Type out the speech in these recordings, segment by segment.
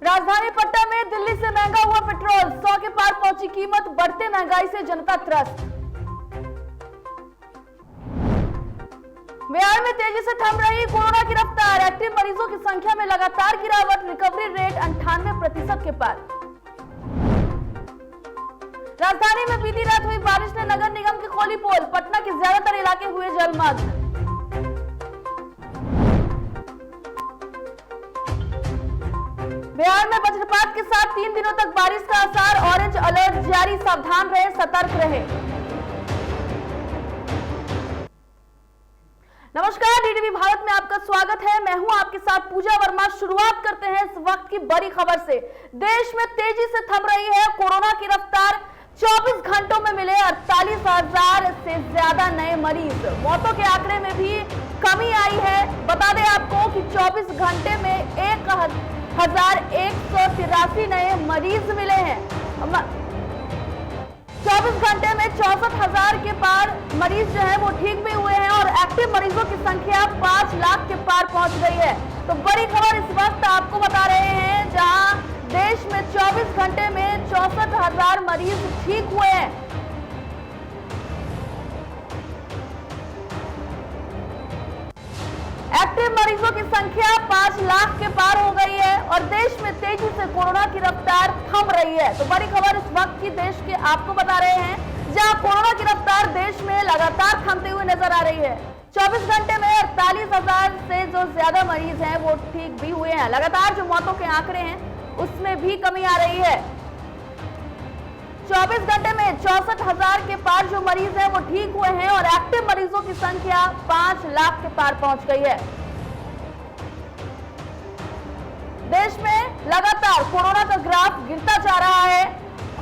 राजधानी पटना में दिल्ली से महंगा हुआ पेट्रोल, 100 के पार पहुंची कीमत, बढ़ते महंगाई से जनता त्रस्त। बिहार में तेजी से थम रही कोरोना की रफ्तार, एक्टिव मरीजों की संख्या में लगातार गिरावट, रिकवरी रेट 98% के पार। राजधानी में बीती रात हुई बारिश ने नगर निगम की खोली पोल, पटना के ज्यादातर इलाके हुए जलमग्न। बिहार में वज्रपात के साथ 3 दिनों तक बारिश का असर, ऑरेंज अलर्ट जारी, सावधान रहे, सतर्क रहे। नमस्कार, डीडीवी भारत में आपका स्वागत है। मैं हूं आपके साथ पूजा वर्मा। शुरुआत करते हैं इस वक्त की बड़ी खबर से। देश में तेजी से थम रही है कोरोना की रफ्तार। 24 घंटों में मिले 48,000 से ज्यादा नए मरीज। मौतों के आंकड़े में भी कमी आई है। बता दें आपको कि 24 घंटे में 1,183 नए मरीज मिले हैं। 24 घंटे में 64,000 के पार मरीज जो है वो ठीक भी हुए हैं और एक्टिव मरीजों की संख्या 5 लाख के पार पहुंच गई है। तो बड़ी खबर इस वक्त आपको बता रहे हैं, जहां देश में 24 घंटे में 64,000 मरीज ठीक हुए हैं। एक्टिव मरीजों की संख्या 5 लाख के पार हो गई है और देश में तेजी से कोरोना की रफ्तार थम रही है। तो बड़ी खबर इस वक्त की देश के आपको बता रहे हैं, जहां कोरोना की रफ्तार देश में लगातार थमते हुए नजर आ रही है। 24 घंटे में 48,000 से जो ज्यादा मरीज हैं वो ठीक भी हुए हैं। लगातार जो मौतों के आंकड़े हैं उसमें भी कमी आ रही है। 24 घंटे में 64,000 के पार जो मरीज हैं वो ठीक हुए हैं और एक्टिव मरीजों की संख्या 5 लाख के पार पहुंच गई है। देश में लगातार कोरोना का ग्राफ गिरता जा रहा है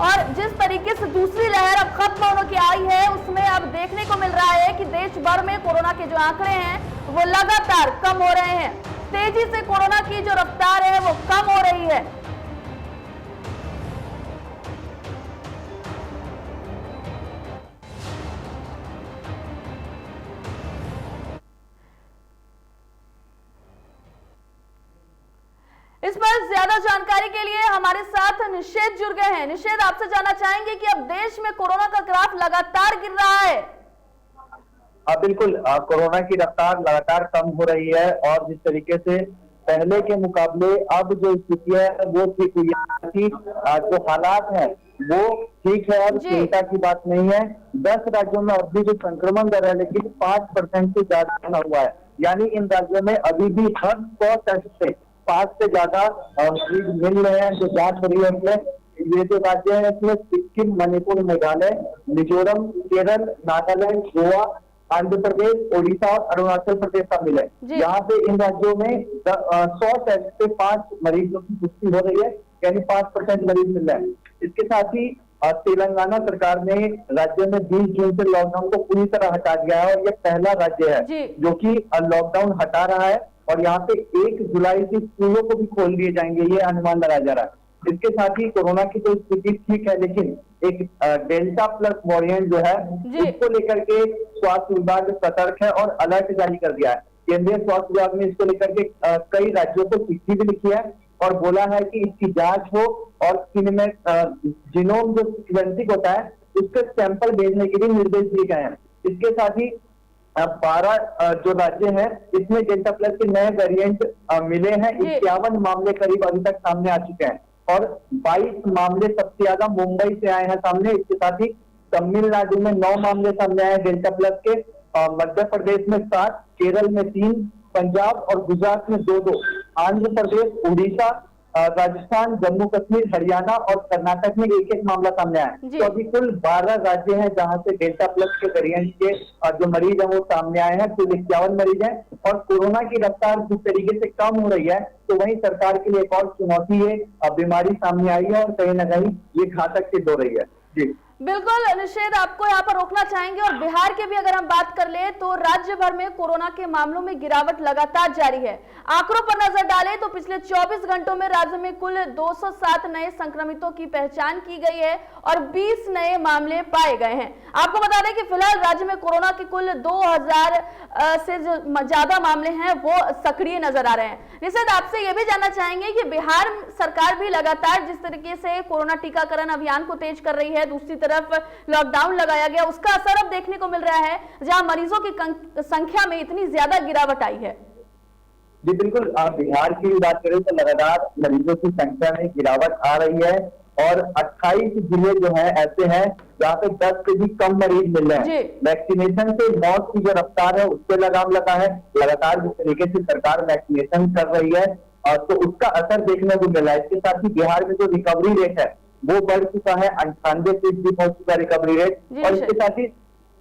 और जिस तरीके से दूसरी लहर अब खत्म होने की आई है, उसमें अब देखने को मिल रहा है कि देश भर में कोरोना के जो आंकड़े हैं वो लगातार कम हो रहे हैं। तेजी से कोरोना की जो रफ्तार है वो कम हो रही है। इस पर ज्यादा जानकारी के लिए हमारे साथ निषेध जुड़ गए हैं। निषेध, आपसे जानना चाहेंगे कि अब देश में कोरोना का ग्राफ लगातार गिर रहा है। बिल्कुल, कोरोना की रफ्तार लगातार कम हो रही है और जिस तरीके से पहले के मुकाबले अब जो स्थिति है वो ठीक हुई है कि जो हालात हैं वो ठीक है और चिंता की बात नहीं है। 10 राज्यों में अभी जो संक्रमण दर है लेकिन 5% से ज्यादा बना हुआ है, यानी इन राज्यों में अभी भी हर 100 टेस्ट से 5 से ज्यादा मरीज मिल रहे हैं जो जांच हो रही है उसमें। ये जो राज्य है इसमें सिक्किम, मणिपुर, मेघालय, मिजोरम, केरल, नागालैंड, गोवा, आंध्र प्रदेश, ओडिशा और अरुणाचल प्रदेश शामिल है। यहाँ पे इन राज्यों में 100 टेस्ट से 5 मरीजों की पुष्टि हो रही है, यानी 5% मरीज मिल रहे हैं। इसके साथ ही तेलंगाना सरकार ने राज्य में 20 जून से लॉकडाउन को पूरी तरह हटा दिया है और ये पहला राज्य है जो कि लॉकडाउन हटा रहा है और यहाँ पे 1 जुलाई से स्कूलों को भी खोल दिए जाएंगे, ये अनुमान लगाया जा रहा है। इसके साथ ही कोरोना की तो स्थिति ठीक है, लेकिन एक डेल्टा प्लस वॉरिएंट जो है उसको लेकर के स्वास्थ्य विभाग सतर्क है और अलर्ट जारी कर दिया है। केंद्रीय स्वास्थ्य विभाग ने इसको लेकर के कई राज्यों को चिट्ठी भी लिखी है और बोला है कि इसकी जांच हो और इनमें जीनोम जो सीक्वेंसिंग होता है उसके सैंपल भेजने के लिए निर्देश दिए गए हैं। इसके साथ ही 12 जो राज्य हैं इसमें डेल्टा प्लस के नए वेरिएंट मिले हैं। 51 मामले करीब अभी तक सामने आ चुके हैं और 22 मामले सबसे ज्यादा मुंबई से आए हैं सामने। इसके साथ ही तमिलनाडु में 9 मामले सामने आए डेल्टा प्लस के, मध्य प्रदेश में 7, केरल में 3, पंजाब और गुजरात में 2-2, आंध्र प्रदेश, उड़ीसा, राजस्थान, जम्मू कश्मीर, हरियाणा और कर्नाटक में 1-1 मामला सामने आया है। तो अभी कुल 12 राज्य हैं जहां से डेल्टा प्लस के वेरिएंट के जो मरीज हैं वो सामने आए हैं। कुल 51 मरीज हैं और कोरोना की रफ्तार जिस तरीके से कम हो रही है तो वहीं सरकार के लिए एक और चुनौती है, बीमारी सामने आई है और कहीं ना कहीं ये घातक सिद्ध हो रही है। जी बिल्कुल निषेध, आपको यहाँ पर रोकना चाहेंगे और बिहार के भी अगर हम बात कर ले तो राज्य भर में कोरोना के मामलों में गिरावट लगातार जारी है। आंकड़ों पर नजर डालें तो पिछले 24 घंटों में राज्य में कुल 207 नए संक्रमितों की पहचान की गई है और 20 नए मामले पाए गए हैं। आपको बता दें कि फिलहाल राज्य में कोरोना के कुल 2000 से ज्यादा मामले हैं वो सक्रिय नजर आ रहे हैं। निषाद, आपसे ये भी जानना चाहेंगे कि बिहार सरकार भी लगातार जिस तरीके से कोरोना टीकाकरण अभियान को तेज कर रही है, दूसरी तरफ लॉकडाउन लगाया गया, उसका असर अब देखने को मिल रहा है जहां मरीजों की संख्या में इतनी ज्यादा गिरावट आई है। जी बिल्कुल, आप बिहार की बात करें तो लगातार मरीजों की संख्या में गिरावट आ रही है और 28 जिले जो हैं ऐसे हैं जहाँ पे 10 से भी कम मरीज मिल रहे हैं। वैक्सीनेशन से मौत की जो रफ्तार है उस पर लगाम लगा है। लगातार जिस तरीके से सरकार वैक्सीनेशन कर रही है तो उसका असर देखने को मिला है। इसके साथ ही बिहार में जो रिकवरी रेट है वो बढ़ चुका है, 98% पहुंच चुका रिकवरी रेट। और इसके साथ ही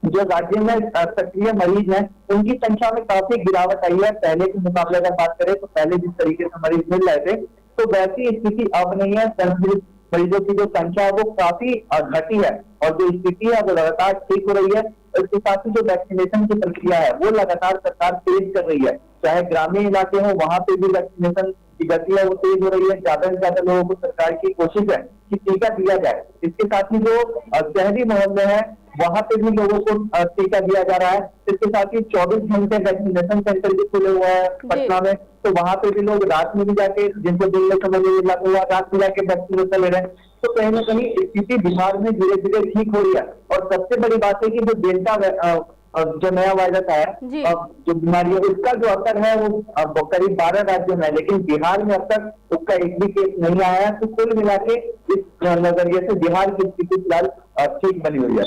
जो राज्य में सक्रिय मरीज हैं उनकी संख्या में काफी गिरावट आई है। पहले के मुकाबले अगर बात करें तो पहले जिस तरीके से मरीज मिल रहे थे तो वैसी स्थिति अब नहीं है। संक्रमित मरीजों की जो संख्या है वो काफी घटी है और जो स्थिति है वो लगातार ठीक हो रही है। इसके साथ ही जो वैक्सीनेशन की प्रक्रिया है वो लगातार सरकार तेज कर रही है। चाहे ग्रामीण इलाके हो वहां पे भी वैक्सीनेशन की गति है वो तेज हो रही है। ज्यादा से ज्यादा लोगों को सरकार की कोशिश है कि टीका दिया जाए। इसके साथ ही जो शहरी मोहल्ले हैं वहां पे भी लोगों को टीका दिया जा रहा है। इसके साथ ही 24 घंटे वैक्सीनेशन सेंटर भी खुले हुए हैं पटना में, तो वहां पे भी लोग रात में भी जाके, जिनको दिन में समय नहीं मिला तो रात में जाके वैक्सीनेशन ले रहे हैं। तो कहीं ना कहीं स्थिति बिहार में धीरे धीरे ठीक हो रही है। और सबसे बड़ी बात है कि जो डेल्टा जो नया वायरस आया जो बीमारी है उसका जो असर है वो करीब 12 राज्यों में है, लेकिन बिहार में अब तक उसका एक भी केस नहीं आया है। तो कुल मिला के इस नजरिए से बिहार की स्थिति फिलहाल ठीक बनी हुई है।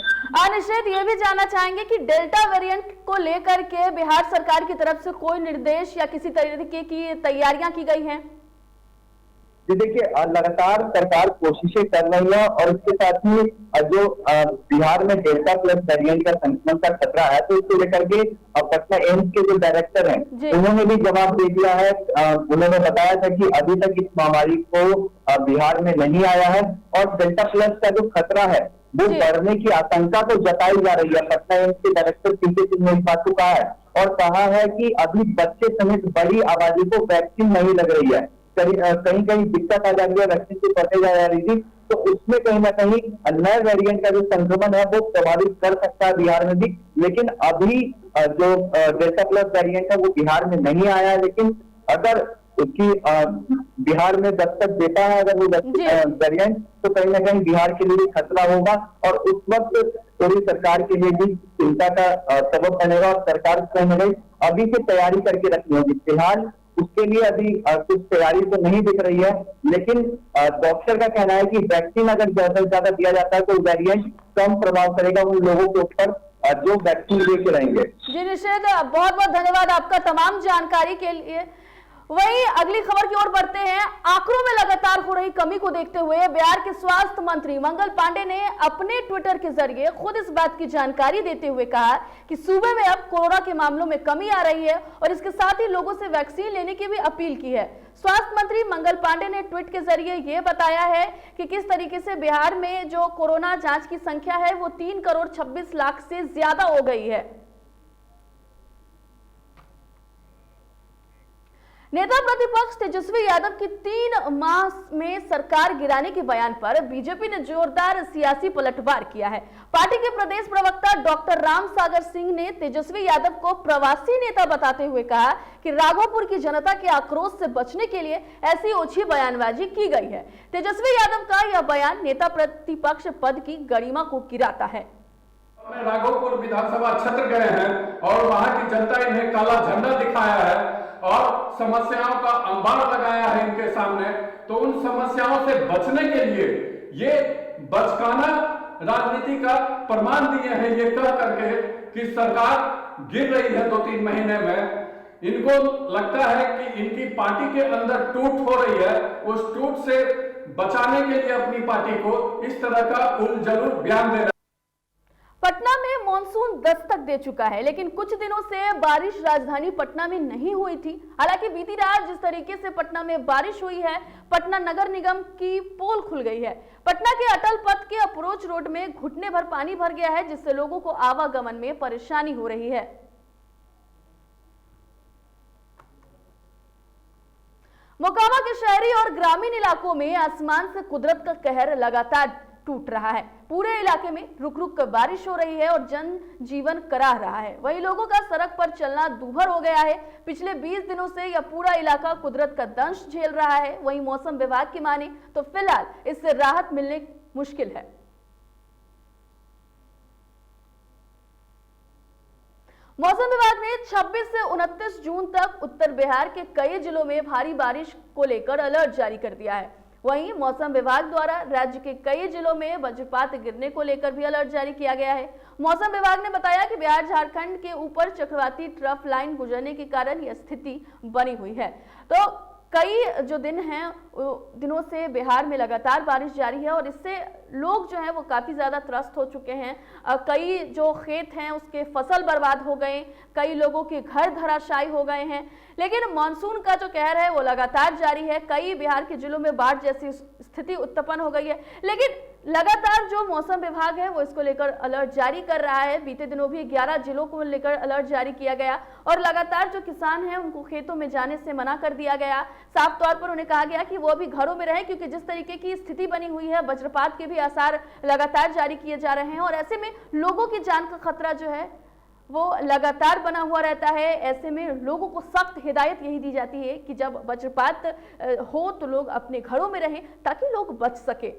निश्चित ये भी जानना चाहेंगे कि डेल्टा वेरिएंट को लेकर के बिहार सरकार की तरफ से कोई निर्देश या किसी तरीके की तैयारियां की गई हैं? जी देखिए, लगातार सरकार कोशिशें कर रही है और इसके साथ ही जो बिहार में डेल्टा प्लस वेरिएंट का संक्रमण का खतरा है तो इसको लेकर के पटना एम्स के जो डायरेक्टर हैं उन्होंने भी जवाब दे दिया है। उन्होंने बताया था कि अभी तक इस महामारी को बिहार में नहीं आया है और डेल्टा प्लस का जो खतरा है वो बढ़ने की आशंका तो जताई जा रही है। पटना एम्स के डायरेक्टर पीके सिंह ने इस बात को कहा है और कहा है कि अभी बच्चे समेत बड़ी आबादी को वैक्सीन नहीं लग रही है। कहीं कहीं दिक्कत आ जाती है, वैक्सीन से फटे जा रही थी, तो उसमें कहीं ना कहीं नए वेरिएंट का जो संक्रमण है वो प्रभावित कर सकता है बिहार में भी। लेकिन अभी जो डेल्टा प्लस वेरिएंट है वो बिहार में नहीं आया है। लेकिन अगर उसकी बिहार में दस्तक देता है अगर वो वेरिएंट तो कहीं ना कहीं बिहार के लिए खतरा होगा और उस वक्त पूरी सरकार के लिए भी चिंता का सबब बनेगा और सरकार कहीं ना कहीं अभी से तैयारी करके रखनी होगी। फिलहाल उसके लिए अभी कुछ तैयारी तो नहीं दिख रही है, लेकिन डॉक्टर का कहना है कि वैक्सीन अगर ज्यादा से ज्यादा दिया जाता है तो वेरिएंट कम प्रभाव करेगा उन लोगों के ऊपर जो वैक्सीन लेके रहेंगे। जी निषेध, बहुत बहुत धन्यवाद आपका तमाम जानकारी के लिए। वहीं अगली खबर की ओर बढ़ते हैं। आंकड़ों में लगातार हो रही कमी को देखते हुए बिहार के स्वास्थ्य मंत्री मंगल पांडे ने अपने ट्विटर के जरिए खुद इस बात की जानकारी देते हुए कहा कि सूबे में अब कोरोना के मामलों में कमी आ रही है और इसके साथ ही लोगों से वैक्सीन लेने की भी अपील की है। स्वास्थ्य मंत्री मंगल पांडे ने ट्वीट के जरिए ये बताया है कि किस तरीके से बिहार में जो कोरोना जांच की संख्या है वो 3 करोड़ 26 लाख से ज्यादा हो गई है। नेता प्रतिपक्ष तेजस्वी यादव की 3 माह में सरकार गिराने के बयान पर बीजेपी ने जोरदार सियासी पलटवार किया है। पार्टी के प्रदेश प्रवक्ता डॉक्टर राम सागर सिंह ने तेजस्वी यादव को प्रवासी नेता बताते हुए कहा कि राघोपुर की जनता के आक्रोश से बचने के लिए ऐसी ओछी बयानबाजी की गई है। तेजस्वी यादव का यह बयान नेता प्रतिपक्ष पद की गरिमा को गिराता है। राघोपुर विधानसभा क्षेत्र गए हैं और वहां की जनता इन्हें काला झंडा दिखाया है और समस्याओं का अंबार लगाया है इनके सामने। तो उन समस्याओं से बचने के लिए ये बचकाना राजनीति का प्रमाण दिए हैं ये कह करके कि सरकार गिर रही है 2-3 महीने में। इनको लगता है कि इनकी पार्टी के अंदर टूट हो रही है, उस टूट से बचाने के लिए अपनी पार्टी को इस तरह का उलझुल बयान दे रहा है। पटना में मॉनसून दस्तक दे चुका है, लेकिन कुछ दिनों से बारिश राजधानी पटना में नहीं हुई थी। हालांकि बीती रात जिस तरीके से पटना में बारिश हुई है, पटना नगर निगम की पोल खुल गई है। पटना के अटल पथ के अप्रोच रोड में घुटने भर पानी भर गया है, जिससे लोगों को आवागमन में परेशानी हो रही है। मोकामा के शहरी और ग्रामीण इलाकों में आसमान से कुदरत का कहर लगातार टूट रहा है। पूरे इलाके में रुक रुक कर बारिश हो रही है और जनजीवन कराह रहा है। वहीं लोगों का सड़क पर चलना दूभर हो गया है। पिछले 20 दिनों से यह पूरा इलाका कुदरत का दंश झेल रहा है। वहीं मौसम विभाग की माने तो फिलहाल इससे राहत मिलने मुश्किल है। मौसम विभाग ने 26 से 29 जून तक उत्तर बिहार के कई जिलों में भारी बारिश को लेकर अलर्ट जारी कर दिया है। वहीं मौसम विभाग द्वारा राज्य के कई जिलों में वज्रपात गिरने को लेकर भी अलर्ट जारी किया गया है। मौसम विभाग ने बताया कि बिहार झारखंड के ऊपर चक्रवाती ट्रफ लाइन गुजरने के कारण यह स्थिति बनी हुई है। तो कई जो दिनों से बिहार में लगातार बारिश जारी है और इससे लोग जो हैं वो काफी ज्यादा त्रस्त हो चुके हैं। कई जो खेत हैं उसके फसल बर्बाद हो गए, कई लोगों के घर धराशायी हो गए हैं। लेकिन मानसून का जो कहर है वो लगातार जारी है। कई बिहार के जिलों में बाढ़ जैसी स्थिति उत्पन्न हो गई है। लेकिन लगातार जो मौसम विभाग है वो इसको लेकर अलर्ट जारी कर रहा है। बीते दिनों भी 11 जिलों को लेकर अलर्ट जारी किया गया और लगातार जो किसान हैं उनको खेतों में जाने से मना कर दिया गया। साफ तौर पर उन्हें कहा गया कि वो अभी घरों में रहें, क्योंकि जिस तरीके की स्थिति बनी हुई है वज्रपात के भी आसार लगातार जारी किए जा रहे हैं और ऐसे में लोगों की जान का खतरा जो है वो लगातार बना हुआ रहता है। ऐसे में लोगों को सख्त हिदायत यही दी जाती है कि जब वज्रपात हो तो लोग अपने घरों में रहें ताकि लोग बच सके।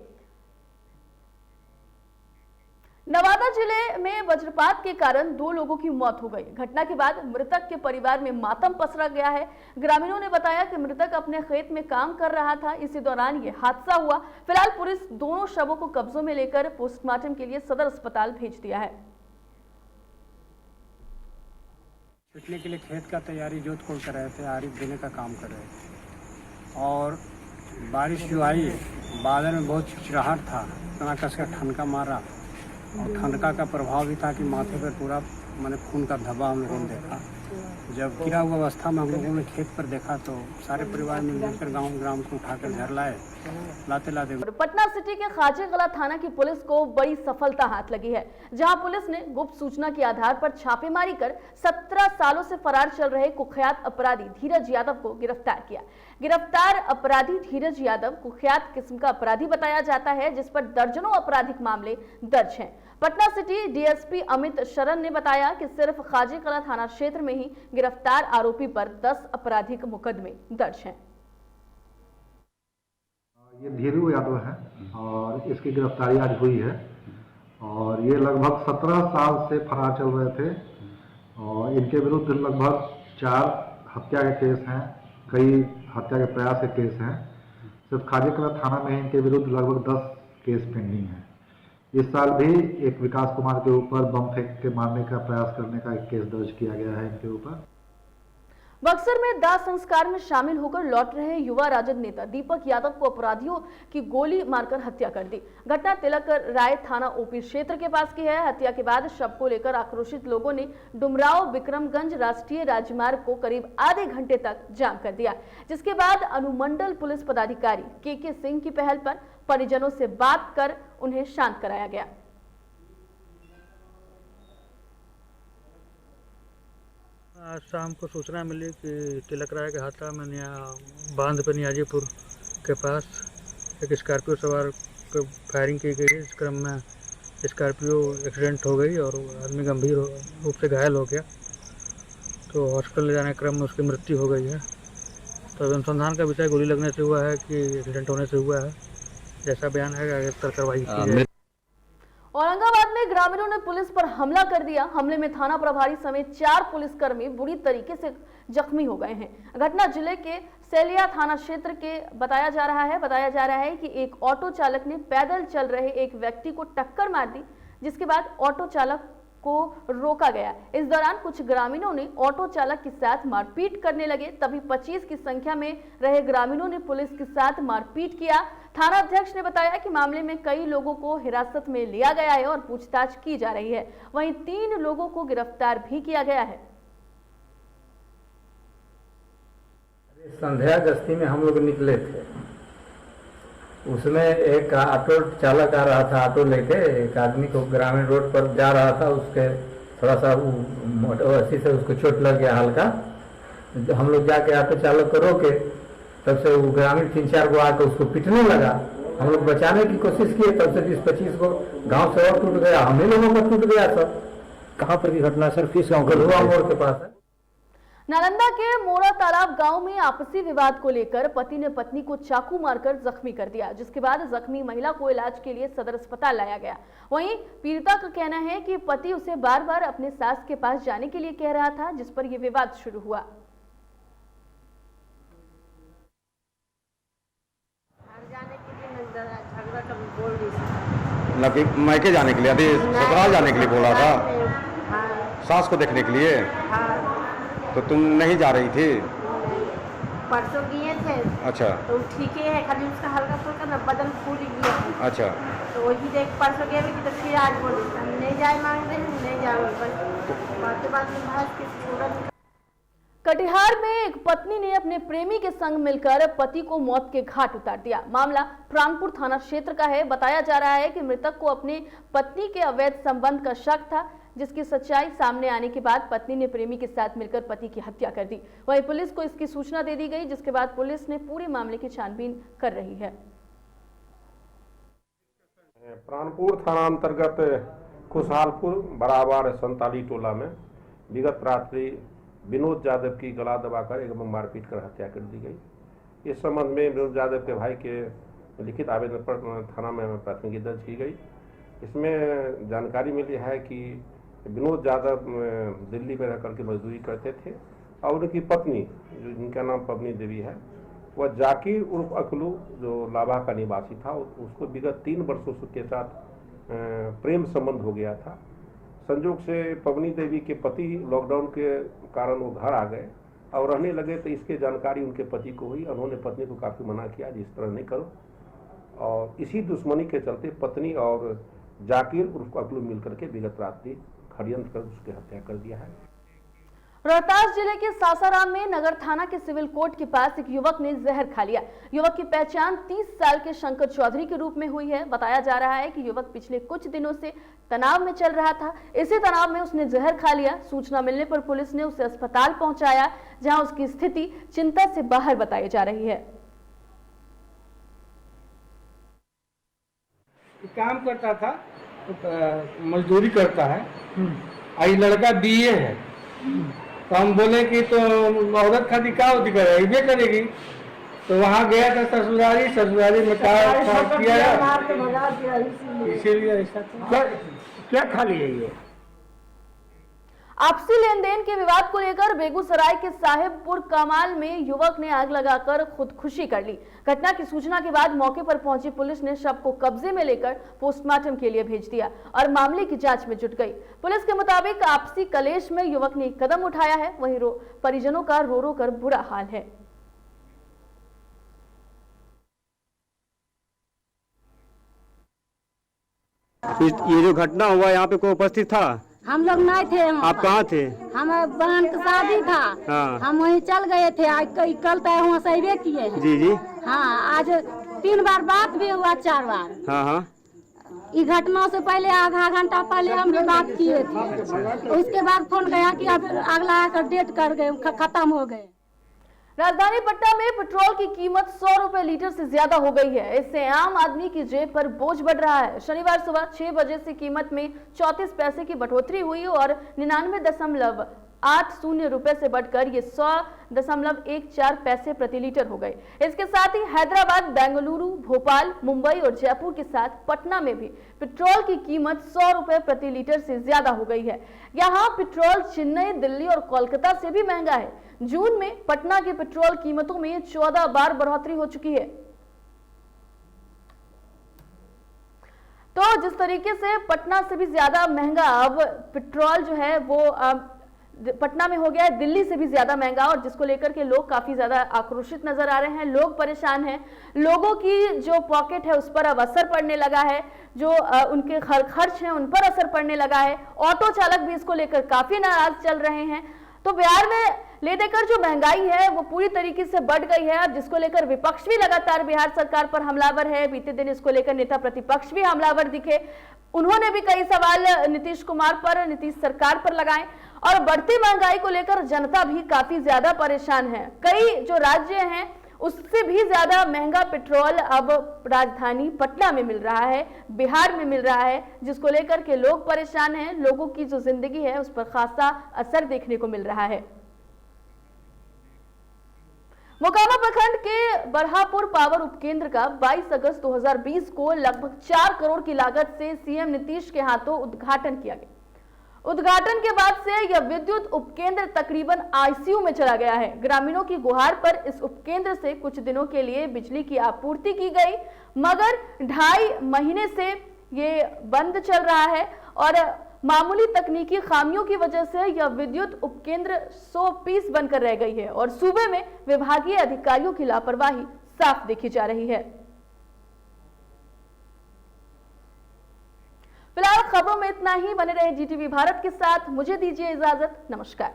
नवादा जिले में वज्रपात के कारण 2 लोगों की मौत हो गई। घटना के बाद मृतक के परिवार में मातम पसरा गया है। ग्रामीणों ने बताया कि मृतक अपने खेत में काम कर रहा था, इसी दौरान ये हादसा हुआ। फिलहाल पुलिस दोनों शवों को कब्जों में लेकर पोस्टमार्टम के लिए सदर अस्पताल भेज दिया है। पिटने के लिए खेत का तैयारी जोत खोल कर रहे थे, आरिफ देने का काम कर रहे थे और बारिश जो आई बादल में बहुत चिड़चिड़ाहट था, कस का ठनका मारा और ठनका का प्रभाव भी था कि माथे पर पूरा मैंने खून का धब्बा हम लोगों ने देखा। जब गिरा हुआ अवस्था में हम लोगों ने खेत पर देखा तो सारे परिवार मिलकर ग्राम को उठाकर घर लाते पटना सिटी के खाजेकला थाना की पुलिस को बड़ी सफलता हाथ लगी है, जहां पुलिस ने गुप्त सूचना के आधार पर छापेमारी कर 17 सालों से फरार चल रहे कुख्यात अपराधी धीरज यादव को गिरफ्तार किया। गिरफ्तार अपराधी धीरज यादव कुख्यात किस्म का अपराधी बताया जाता है, जिस पर दर्जनों आपराधिक मामले दर्ज हैं। पटना सिटी डीएसपी अमित शरण ने बताया कि सिर्फ खाजेकला थाना क्षेत्र में ही गिरफ्तार आरोपी पर 10 आपराधिक मुकदमे दर्ज हैं। ये धीरू यादव है और इसकी गिरफ्तारी आज हुई है और ये लगभग 17 साल से फरार चल रहे थे और इनके विरुद्ध लगभग 4 हत्या के केस हैं, कई हत्या के प्रयास के केस हैं। सिर्फ खाजेकला थाना में इनके विरुद्ध लगभग 10 केस पेंडिंग हैं। इस साल भी एक विकास कुमार के ऊपर बम फेंक के मारने का प्रयास करने का एक केस दर्ज किया गया है इनके ऊपर। बक्सर में दाह संस्कार में शामिल होकर लौट रहे युवा राजद नेता दीपक यादव को अपराधियों की गोली मारकर हत्या कर दी। घटना तिलक राय थाना ओपी क्षेत्र के पास की है। हत्या के बाद शव को लेकर आक्रोशित लोगों ने डुमराव विक्रमगंज राष्ट्रीय राजमार्ग को करीब आधे घंटे तक जाम कर दिया, जिसके बाद अनुमंडल पुलिस पदाधिकारी के सिंह की पहल पर परिजनों से बात कर उन्हें शांत कराया गया। आज शाम को सूचना मिली कि तिलक राय के हाथा में बांध पर नियाजीपुर के पास एक स्कॉर्पियो सवार को फायरिंग की गई। इस क्रम में स्कॉर्पियो एक्सीडेंट हो गई और आदमी गंभीर रूप से घायल हो गया, तो हॉस्पिटल ले जाने के क्रम में उसकी मृत्यु हो गई है। तो अनुसंधान का विषय गोली लगने से हुआ है कि एक्सीडेंट होने से हुआ है, जैसा बयान है आगे कार्रवाई की जाएगी। औरंगाबाद में ग्रामीणों ने पुलिस पर हमला कर दिया। हमले में थाना प्रभारी समेत 4 पुलिसकर्मी बुरी तरीके से जख्मी हो गए हैं। घटना जिले के सेलिया थाना क्षेत्र के बताया जा रहा है कि एक ऑटो चालक ने पैदल चल रहे एक व्यक्ति को टक्कर मार दी, जिसके बाद ऑटो चालक को रोका गया। इस दौरान कुछ ग्रामीणों ने ऑटो चालक के साथ मारपीट करने लगे। तभी 25 की संख्या में रहे ग्रामीणों ने पुलिस के साथ मारपीट किया। थाना अध्यक्ष ने बताया कि मामले में कई लोगों को हिरासत में लिया गया है और पूछताछ की जा रही है। वहीं 3 लोगों को गिरफ्तार भी किया गया है। संध्या गश्ती में हम लोग निकले थे, उसमें एक ऑटो चालक आ रहा था, ऑटो लेके एक आदमी को ग्रामीण रोड पर जा रहा था, उसके थोड़ा सा रस्सी से उसको चोट लग गया हल्का। हम लोग जाके ऑटो चालक को रोके, तब से वो ग्रामीण 3-4 को आकर उसको पीटने लगा हम लोग बचाने की कोशिश किए, तब से 20-25 को गांव से और टूट गया, हम ही लोगों का टूट गया सब। कहाँ पर की घटना सर, किस गांव का? गढ़ुआ मोड़ के पास है। नालंदा के मोरा तालाब गांव में आपसी विवाद को लेकर पति ने पत्नी को चाकू मारकर जख्मी कर दिया, जिसके बाद जख्मी महिला को इलाज के लिए सदर अस्पताल लाया गया। वहीं पीड़िता का कहना है कि पति उसे बार बार अपने सास के पास जाने के लिए कह रहा था, जिस पर यह विवाद शुरू हुआ। मायके जाने के लिए, अभी ससुराल जाने के लिए बोला था, सास को देखने के लिए। तो तुम नहीं जा रही थी? परसों किए थे। अच्छा। तो ठीक है, खाली उसका हल्का फुल्का ना बदन फूल गया। अच्छा। तो वही देख परसों गए कि तो फिर आज बोले हम नहीं जाए, मांग रहे हैं नहीं जाओ, बस बात में भाग के छोड़ा। कटिहार में एक पत्नी ने अपने प्रेमी के संग मिलकर पति को मौत के घाट उतार दिया। मामला प्राणपुर थाना क्षेत्र का है। बताया जा रहा है कि मृतक को अपने पत्नी के अवैध संबंध का शक था, जिसकी सच्चाई सामने आने के बाद पत्नी ने प्रेमी के साथ मिलकर पति की हत्या कर दी। वहीं पुलिस को इसकी सूचना दे दी गई, जिसके बाद पुलिस ने पूरे मामले की छानबीन कर रही है। प्राणपुर थाना अंतर्गत खुशहालपुर बराबर संताली टोला में विगत रात्रि विनोद यादव की गला दबाकर एवं मारपीट कर हत्या कर दी गई। इस संबंध में विनोद यादव के भाई के लिखित आवेदन पर थाना में प्राथमिकी दर्ज की गई। इसमें जानकारी मिली है कि विनोद यादव दिल्ली में रह करके मजदूरी करते थे और उनकी पत्नी, जो जिनका नाम पवनी देवी है, वह जाकिर उर्फ अकलू, जो लाभा का निवासी था, उसको विगत 3 वर्षों के साथ प्रेम संबंध हो गया था। संयोग से पवनी देवी के पति लॉकडाउन के कारण वो घर आ गए और रहने लगे, तो इसकी जानकारी उनके पति को हुई। उन्होंने पत्नी को काफ़ी मना किया, जिस तरह नहीं करो, और इसी दुश्मनी के चलते पत्नी और जाकिर उर्फ अकलू मिलकर के विगत रात्रि षड्यंत्र कर उसकी हत्या कर दिया है। रोहतास जिले के सासाराम में नगर थाना के सिविल कोर्ट के पास एक युवक ने जहर खा लिया। युवक की पहचान 30 साल के शंकर चौधरी के रूप में हुई है। बताया जा रहा है कि युवक पिछले कुछ दिनों से तनाव में चल रहा था। इसी तनाव में उसने जहर खा लिया। सूचना मिलने पर पुलिस ने उसे अस्पताल पहुंचाया, जहां उसकी स्थिति चिंता से बाहर बताई जा रही है। काम करता था, मजदूरी करता है। आई लड़का बीए है, तो हम बोले कि तो औरत खाती का होती करे करेगी, तो वहाँ गया था ससुरारी में किया, इसीलिए ऐसा। क्या खा लिया ये? आपसी लेन देन के विवाद को लेकर बेगूसराय के साहेबपुर कमाल में युवक ने आग लगाकर खुदकुशी कर ली। घटना की सूचना के बाद मौके पर पहुंची पुलिस ने शव को कब्जे में लेकर पोस्टमार्टम के लिए भेज दिया और मामले की जांच में जुट गई। पुलिस के मुताबिक आपसी कलेश में युवक ने कदम उठाया है। वहीं परिजनों का रो रो कर बुरा हाल है। ये जो घटना हुआ, यहाँ पे कोई उपस्थित था? हम लोग नहीं थे। आप कहाँ थे? हमारे बहन का शादी था। हाँ। हम वहीं चल गए थे। आज कल तय वहाँ सहबे किए हैं। जी जी। हाँ, आज 3 बार बात भी हुआ, 4 बार। हाँ हाँ। इस घटना से पहले आधा घंटा पहले हम भी बात किए थे। उसके बाद फोन गया कि अब अगला डेट कर गए, खत्म हो गए। राजधानी पटना में पेट्रोल की कीमत 100 रुपए लीटर से ज्यादा हो गई है। इससे आम आदमी की जेब पर बोझ बढ़ रहा है। शनिवार सुबह 6 बजे से कीमत में 34 पैसे की बढ़ोतरी हुई और 99.80 रुपए से बढ़कर ये 100.14 पैसे प्रति लीटर हो गए। इसके साथ ही हैदराबाद, बेंगलुरु, भोपाल, मुंबई और जयपुर के साथ पटना में भी पेट्रोल की कीमत 100 रुपए प्रति लीटर से ज्यादा हो गई है। यहाँ पेट्रोल चेन्नई, दिल्ली और कोलकाता से भी महंगा है। जून में पटना की पेट्रोल कीमतों में 14 बार बढ़ोतरी हो चुकी है। तो जिस तरीके से पटना से भी ज्यादा महंगा अब पेट्रोल जो है वो पटना में हो गया है, दिल्ली से भी ज्यादा महंगा, और जिसको लेकर के लोग काफी ज्यादा आक्रोशित नजर आ रहे हैं। लोग परेशान हैं। लोगों की जो पॉकेट है उस पर अब असर पड़ने लगा है। जो उनके खर्च हैं उन पर असर पड़ने लगा है। ऑटो चालक भी इसको लेकर काफी नाराज चल रहे हैं। तो बिहार में ले देकर जो महंगाई है वो पूरी तरीके से बढ़ गई है, अब जिसको लेकर विपक्ष भी लगातार बिहार सरकार पर हमलावर है। बीते दिन इसको लेकर नेता प्रतिपक्ष भी हमलावर दिखे। उन्होंने भी कई सवाल नीतीश कुमार पर, नीतीश सरकार पर लगाए और बढ़ती महंगाई को लेकर जनता भी काफी ज्यादा परेशान है। कई जो राज्य हैं उससे भी ज्यादा महंगा पेट्रोल अब राजधानी पटना में मिल रहा है, बिहार में मिल रहा है, जिसको लेकर के लोग परेशान हैं। लोगों की जो जिंदगी है उस पर खासा असर देखने को मिल रहा है। मोकामा प्रखंड के बरहापुर पावर उपकेंद्र का 22 अगस्त 2020 को लगभग 4 करोड़ की लागत से सीएम नीतीश के हाथों उद्घाटन किया गया। उद्घाटन के बाद से यह विद्युत उपकेंद्र तकरीबन आईसीयू में चला गया है। ग्रामीणों की गुहार पर इस उपकेंद्र से कुछ दिनों के लिए बिजली की आपूर्ति की गई, मगर 2.5 महीने से ये बंद चल रहा है और मामूली तकनीकी खामियों की वजह से यह विद्युत उपकेंद्र 100% बनकर रह गई है और सूबे में विभागीय अधिकारियों की लापरवाही साफ देखी जा रही है। फिलहाल खबरों में इतना ही। बने रहे जीटीवी भारत के साथ। मुझे दीजिए इजाजत। नमस्कार।